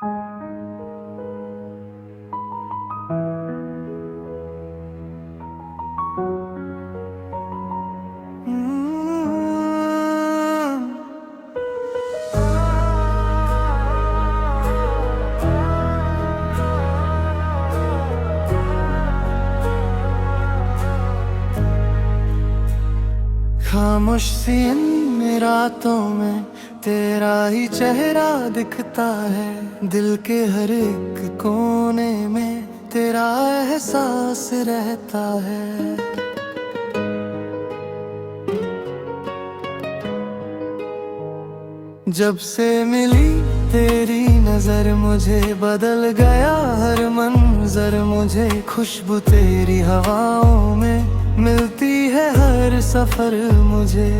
खामोश सी इन रातों में तेरा ही चेहरा दिखता है। दिल के हर एक कोने में तेरा एहसास रहता है। जब से मिली तेरी नजर मुझे बदल गया हर मंजर। मुझे खुशबू तेरी हवाओं में मिलती है हर सफर। मुझे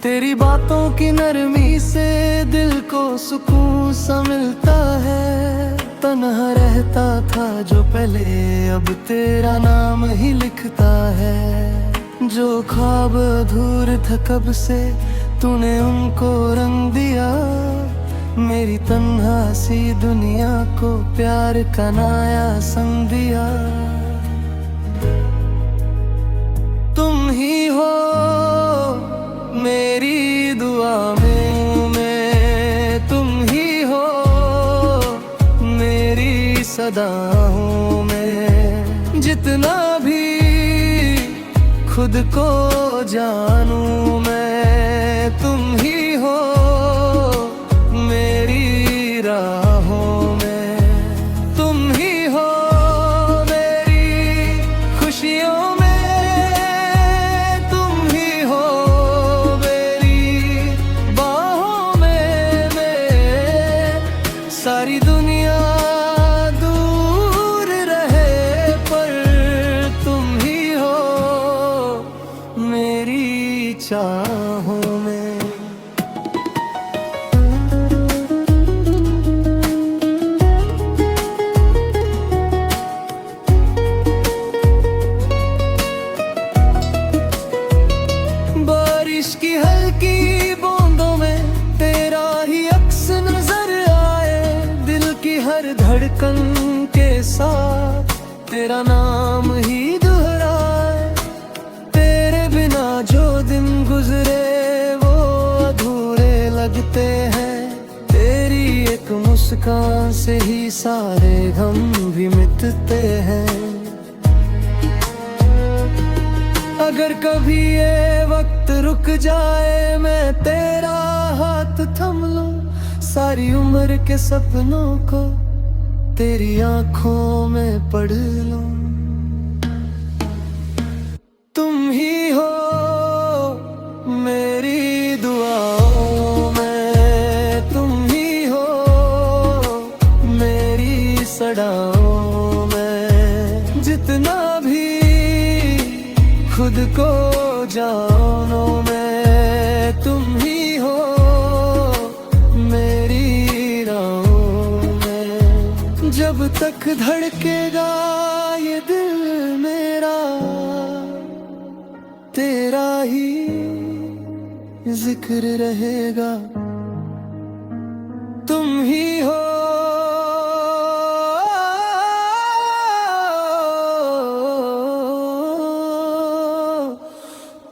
तेरी बातों की नरमी से दिल को सुकून सा मिलता है। तन्हा रहता था जो पहले अब तेरा नाम ही लिखता है। जो ख्वाब अधूर था कब से तूने उनको रंग दिया। मेरी तन्हा सी दुनिया को प्यार का नया संग दिया। तुम ही हो मेरी दुआ में, तुम ही हो मेरी सदाओं में। जितना भी खुद को जानूं मैं, तुम ही हो मेरी राहों में। तुम ही हो मेरी खुशियों में, तुम ही हो मेरी बाहों में। सारी दुनिया दूर रहे पर तुम ही हो मेरी चाहों में। बारिश की हल्की बूंदों में तेरा ही अक्स नजर आए। दिल की हर धड़कन के साथ तेरा नाम ही दोहराए। तेरे बिना जो दिन गुजरे वो अधूरे लगते हैं। तेरी एक मुस्कान से ही सारे गम भी मिटते हैं। अगर कभी ये वक्त रुक जाए मैं तेरा हाथ थम लूं। सारी उम्र के सपनों को तेरी आंखों में पढ़ लूं। तुम ही हो मेरी दुआओं में, तुम ही हो मेरी सदाओं में। जितना भी खुद को जानो मैं, तुम ही हो मेरी राहों में। जब तक धड़केगा ये दिल मेरा तेरा ही जिक्र रहेगा। तुम ही हो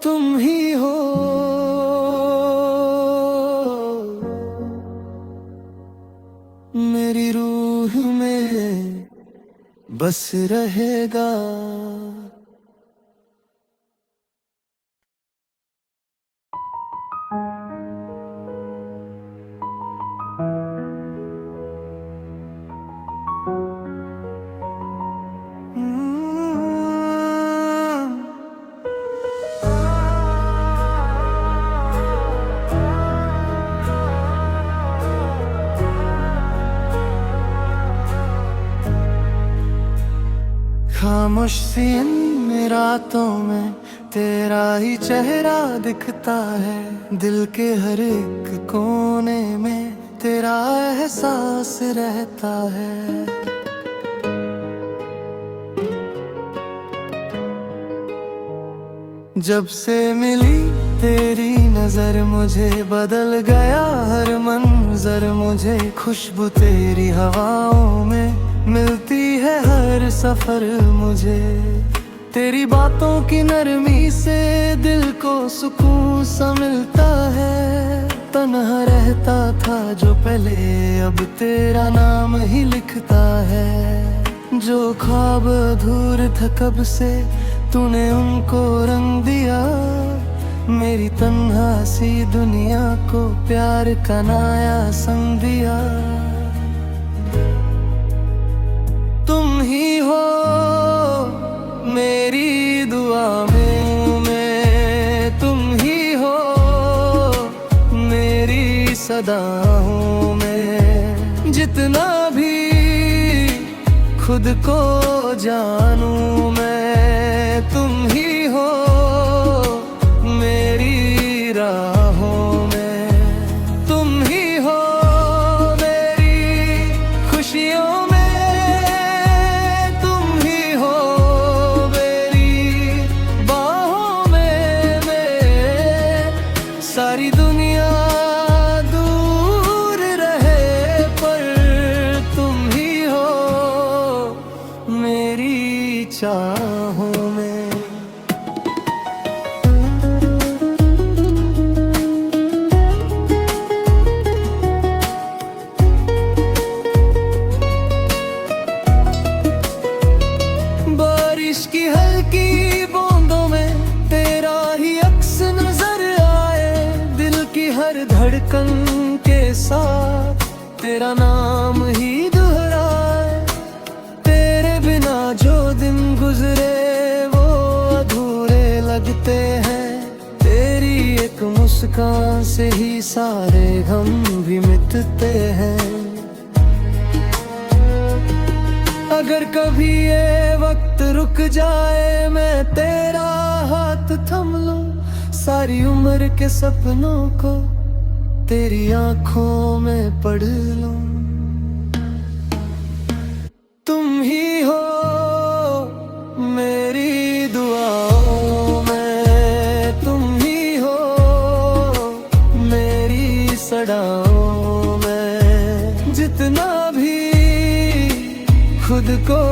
तुम ही हो मेरी रूह में बस रहेगा। खामोश सी इन रातों में तेरा ही चेहरा दिखता है। दिल के हर एक कोने में तेरा एहसास रहता है। जब से मिली तेरी नजर मुझे बदल गया हर मंजर मुझे, खुशबू तेरी हवाओं में मिलती है हर सफर मुझे। तेरी बातों की नरमी से दिल को सुकून सा मिलता है। तन्हा रहता था जो पहले अब तेरा नाम ही लिखता है। जो ख्वाब अधूर था कब से तूने उनको रंग दिया। मेरी तन्हा सी दुनिया को प्यार का नया संग दिया। तुम ही हो मेरी दुआ में मैं, तुम ही हो मेरी सदा हूँ मैं। जितना भी खुद को जानूं मैं, तुम ही हो मेरी राहों में। तुम ही हो मेरी खुशियों में, तुम ही हो मेरी बाहों में। मैं सारी दुनिया दूर रहे पर तुम ही हो मेरी चाहों में। बारिश की हल्की बूंदों में तेरा ही अक्स नजर आए। दिल की हर धड़कन के साथ तेरा नाम ही दोहराए। तेरे बिना जो दिन गुजरे वो अधूरे लगते हैं। तेरी एक मुस्कान से ही सारे गम भी मिटते हैं। अगर कभी ये वक्त रुक जाए मैं तेरा हाथ थम लूं। सारी उम्र के सपनों को तेरी आंखों में पढ़ लूं। तुम ही हो मेरी दुआओं में, तुम ही हो मेरी सदाओं में। जितना भी खुद को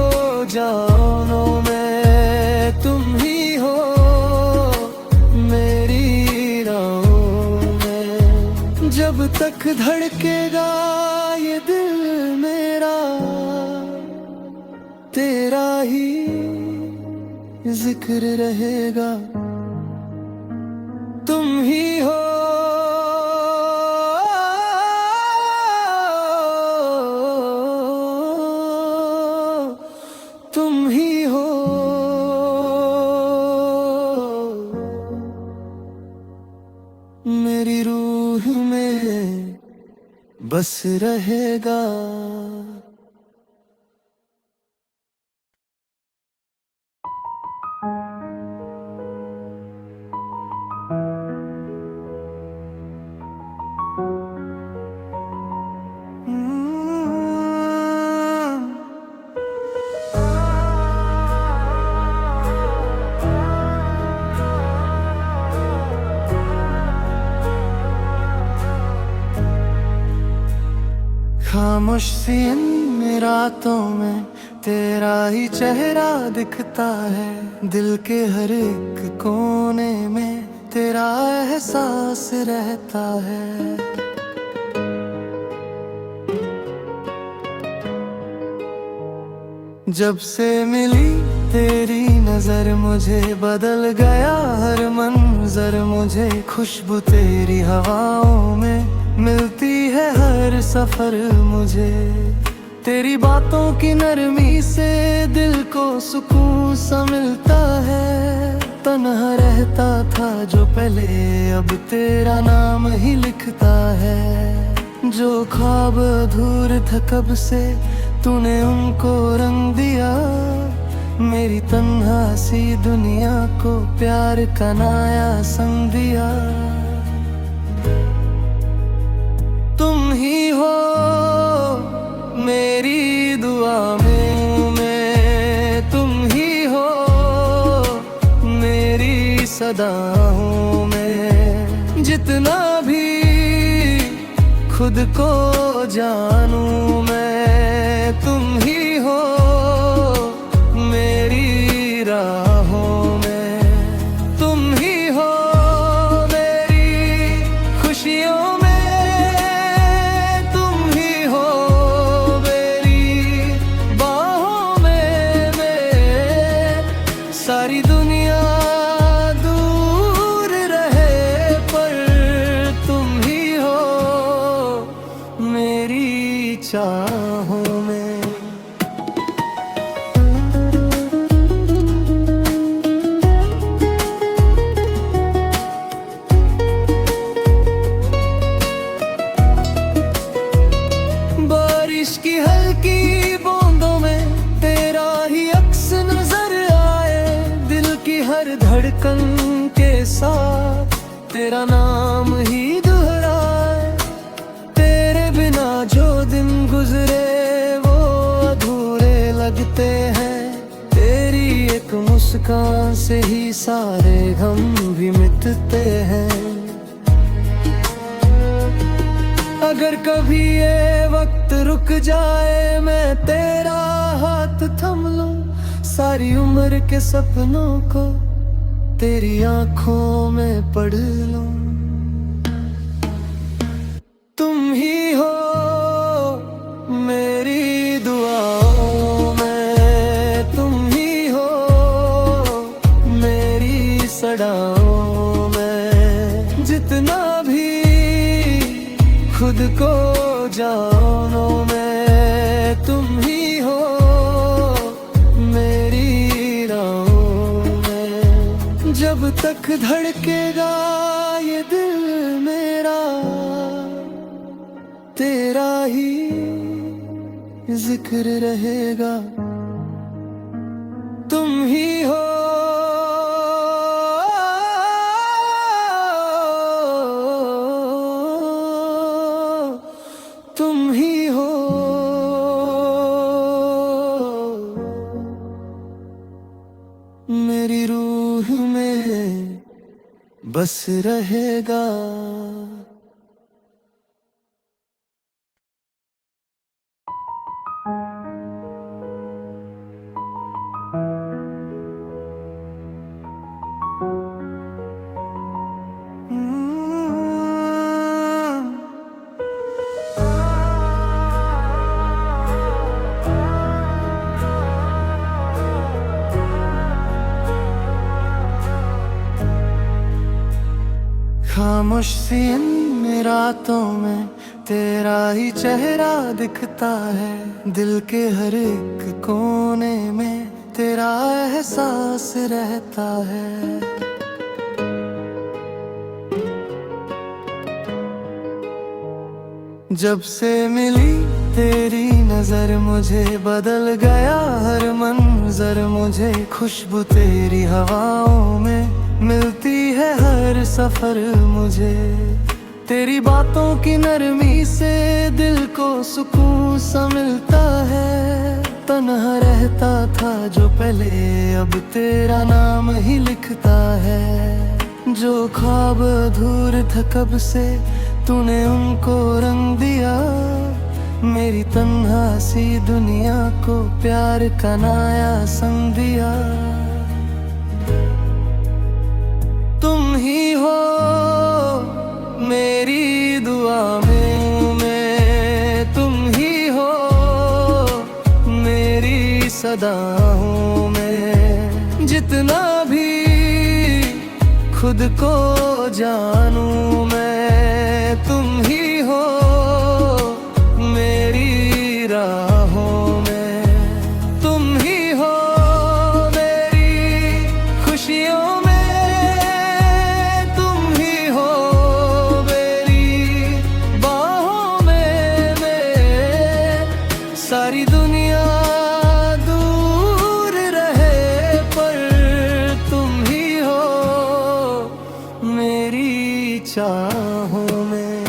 जानो मैं, तुम ही हो मेरी राहों में। जब तक धड़केगा ये दिल मेरा तेरा ही जिक्र रहेगा। तुम ही हो तुम ही हो मेरी रूह में बस रहेगा। खामोश सी इन रातों में तेरा ही चेहरा दिखता है। दिल के हर एक कोने में तेरा एहसास रहता है। जब से मिली तेरी नजर मुझे बदल गया हर मंजर मुझे, खुशबू तेरी हवाओं में मिलती है हर सफर मुझे। तेरी बातों की नरमी से दिल को सुकून सा मिलता है। तन्हा रहता था जो पहले अब तेरा नाम ही लिखता है। जो ख्वाब अधूर था कब से तूने उनको रंग दिया। मेरी तन्हा सी दुनिया को प्यार का नया संग दिया। तुम ही हो मेरी दुआ में मैं, तुम ही हो मेरी सदा हूँ मैं। को जानूं मैं, तुम ही हो मेरी राहों में, तुम ही हो मेरी खुशियों में, तुम ही हो मेरी बाहों में। सारी दुनिया दूर रहे पर तुम ही हो मेरी चाहों में। बारिश की हल्की बूंदों में तेरा ही अक्स नजर आए, दिल की हर धड़कन के साथ तेरा नाम ही दोहराए। तेरे बिना जो दिन गुजरे वो अधूरे लगते हैं, तेरी एक मुस्कान से ही सारे गम भी मिटते हैं। अगर कभी ये वक्त रुक जाए मैं तेरा हाथ थम लूं, सारी उम्र के सपनों को तेरी आंखों में पढ़ लूं। तुम ही हो मेरी दुआओं में, तुम ही हो मेरी सदाओं में। जितना भी खुद को जानो मैं, तुम ही हो मेरी राहों में। जब तक धड़केगा ये दिल मेरा, तेरा ही जिक्र रहेगा। तुम ही हो तुम ही हो मेरी रूह में बस रहेगा। खामोश सी इन रातों में तेरा ही चेहरा दिखता है, दिल के हर एक कोने में तेरा एहसास रहता है। जब से मिली तेरी नजर मुझे बदल गया हर मंजर, मुझे खुशबू तेरी हवाओं में मिलती है हर सफर। मुझे तेरी बातों की नरमी से दिल को सुकून सा मिलता है। तन्हा रहता था जो पहले अब तेरा नाम ही लिखता है। जो ख्वाब अधूर था कब से तूने उनको रंग दिया, मेरी तन्हा सी दुनिया को प्यार का नया संग दिया। तुम ही हो मेरी दुआ में, तुम ही हो मेरी सदाओं में। जितना भी खुद को जानूं मैं, तुम ही हो मेरी राहों में, तुम ही हो मेरी खुशियों में, सारी दुनिया दूर रहे पर तुम ही हो मेरी चाहों में।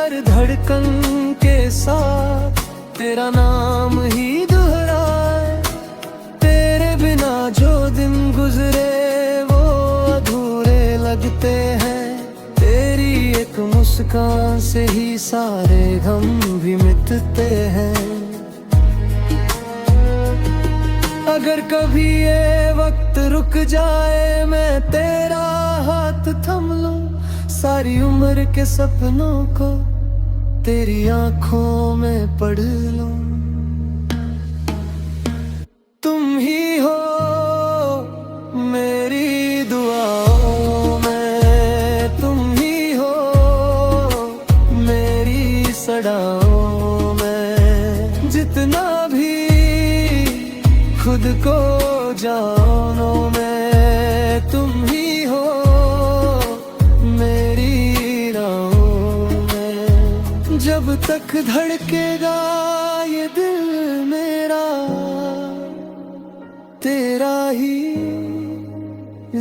हर धड़कन के साथ तेरा नाम ही दोहराए। तेरे बिना जो दिन गुजरे वो अधूरे लगते हैं। तेरी एक मुस्कान से ही सारे गम भी मिटते हैं। अगर कभी ये वक्त रुक जाए मैं तेरा हाथ थम लूं, सारी उम्र के सपनों को तेरी आंखों में पढ़ लूं। तुम ही हो मेरी दुआओं में, तुम ही हो मेरी सदाओं में। जितना भी खुद को जानो मैं, तुम ही हो मेरी राहों में। जब तक धड़केगा ये दिल मेरा, तेरा ही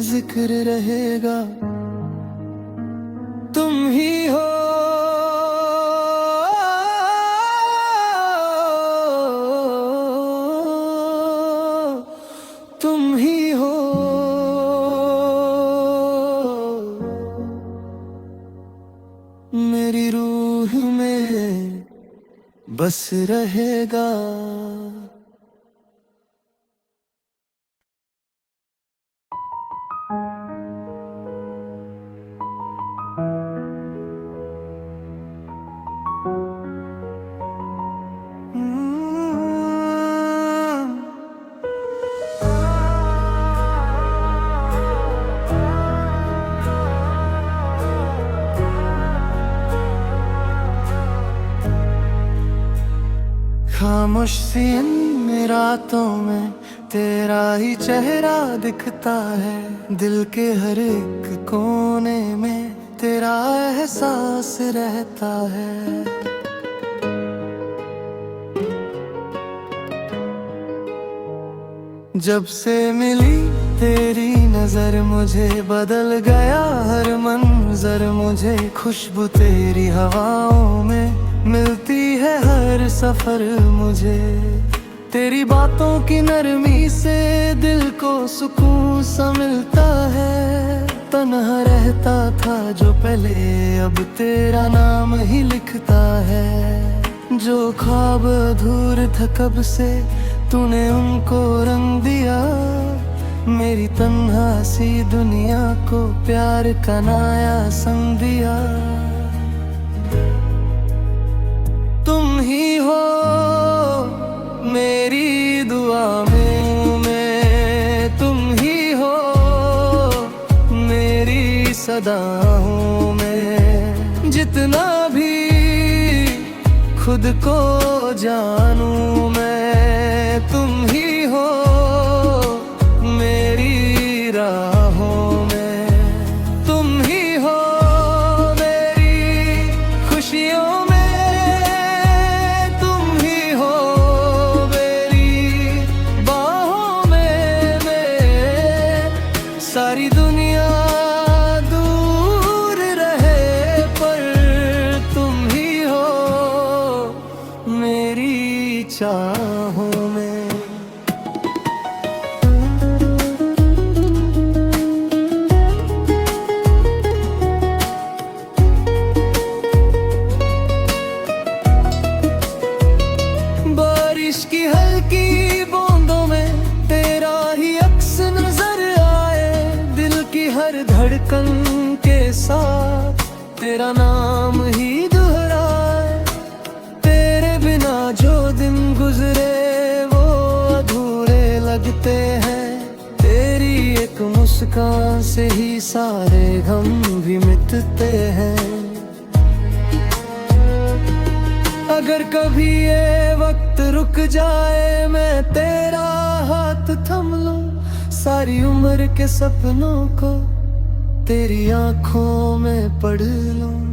जिक्र रहेगा। तुम ही हो तुम ही हो मेरी रूह में बस रहेगा। खामोश सी इन रातों में तेरा ही चेहरा दिखता है। दिल के हर एक कोने में तेरा एहसास रहता है। जब से मिली तेरी नजर मुझे बदल गया हर मंजर। मुझे खुशबू तेरी हवाओं में मिलती है हर सफर। मुझे तेरी बातों की नरमी से दिल को सुकून सा मिलता है। तन्हा रहता था जो पहले अब तेरा नाम ही लिखता है। जो ख्वाब अधूर था कब से तूने उनको रंग दिया। मेरी तन्हा सी दुनिया को प्यार का नया संग दिया। तुम ही हो मेरी दुआ में, तुम ही हो मेरी सदाओं में। जितना भी खुद को जानूं मैं, तुम ही हो मेरी राहों में। तुम ही हो मेरी खुशियों में, सारी दुनिया दूर रहे पर तुम ही हो मेरी चाहों में। बारिश की हल्की बूंदों में तेरा ही अक्स नजर आए। दिल की हर धड़कन के साथ तेरा नाम ही दोहराए। तेरे बिना जो दिन गुजरे वो अधूरे लगते हैं। तेरी एक मुस्कान से ही सारे गम भी मिटते हैं। अगर कभी ये वक्त रुक जाए मैं तेरा हाथ थम लूं, सारी उम्र के सपनों को तेरी आंखों में पढ़ लूं।